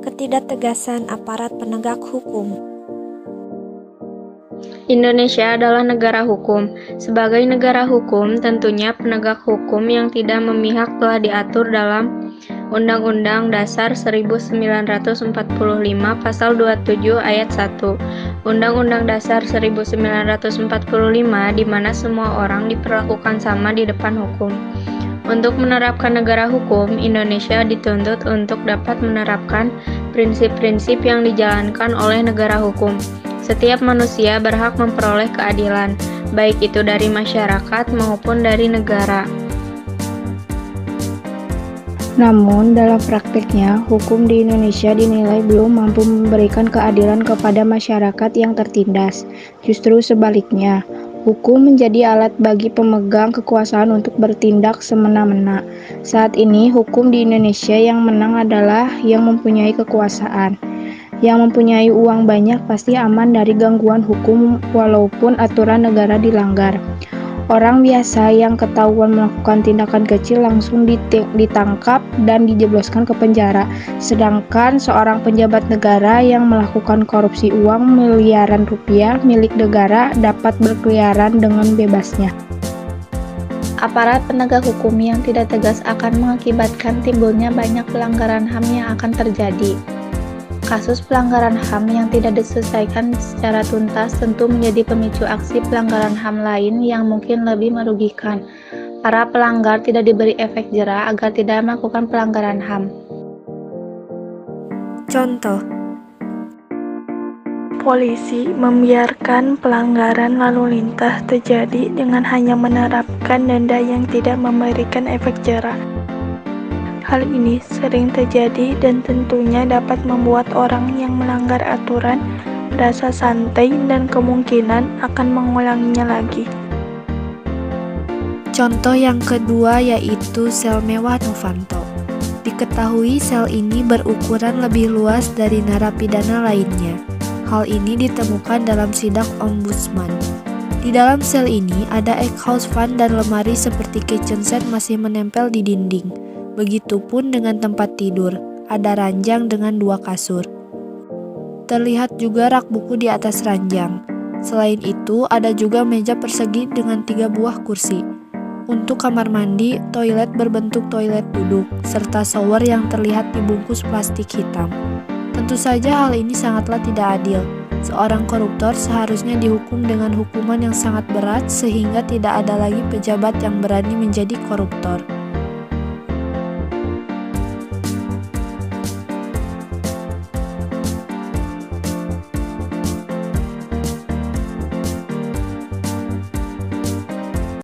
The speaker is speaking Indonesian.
Ketidaktegasan aparat penegak hukum. Indonesia adalah negara hukum. Sebagai negara hukum, tentunya penegak hukum yang tidak memihak telah diatur dalam Undang-Undang Dasar 1945 Pasal 27 Ayat 1. Undang-Undang Dasar 1945 di mana semua orang diperlakukan sama di depan hukum. Untuk menerapkan negara hukum, Indonesia dituntut untuk dapat menerapkan prinsip-prinsip yang dijalankan oleh negara hukum. Setiap manusia berhak memperoleh keadilan, baik itu dari masyarakat maupun dari negara. Namun, dalam praktiknya, hukum di Indonesia dinilai belum mampu memberikan keadilan kepada masyarakat yang tertindas. Justru sebaliknya, hukum menjadi alat bagi pemegang kekuasaan untuk bertindak semena-mena. Saat ini, hukum di Indonesia yang menang adalah yang mempunyai kekuasaan. Yang mempunyai uang banyak pasti aman dari gangguan hukum walaupun aturan negara dilanggar. Orang biasa yang ketahuan melakukan tindakan kecil langsung ditangkap dan dijebloskan ke penjara. Sedangkan seorang pejabat negara yang melakukan korupsi uang miliaran rupiah milik negara dapat berkeliaran dengan bebasnya. Aparat penegak hukum yang tidak tegas akan mengakibatkan timbulnya banyak pelanggaran HAM yang akan terjadi. Kasus pelanggaran HAM yang tidak diselesaikan secara tuntas tentu menjadi pemicu aksi pelanggaran HAM lain yang mungkin lebih merugikan. Para pelanggar tidak diberi efek jera agar tidak melakukan pelanggaran HAM. Contoh, polisi membiarkan pelanggaran lalu lintas terjadi dengan hanya menerapkan denda yang tidak memberikan efek jera. Hal ini sering terjadi dan tentunya dapat membuat orang yang melanggar aturan merasa santai dan kemungkinan akan mengulanginya lagi. contoh yang kedua yaitu sel mewah Novanto. Diketahui sel ini berukuran lebih luas dari narapidana lainnya. Hal ini ditemukan dalam sidak ombudsman. Di dalam sel ini ada egg house fan dan lemari seperti kitchen set masih menempel di dinding. Begitupun dengan tempat tidur, ada ranjang dengan 2 kasur. Terlihat juga rak buku di atas ranjang. Selain itu, ada juga meja persegi dengan 3 buah kursi. Untuk kamar mandi, toilet berbentuk toilet duduk, serta shower yang terlihat dibungkus plastik hitam. Tentu saja hal ini sangatlah tidak adil. Seorang koruptor seharusnya dihukum dengan hukuman yang sangat berat sehingga tidak ada lagi pejabat yang berani menjadi koruptor.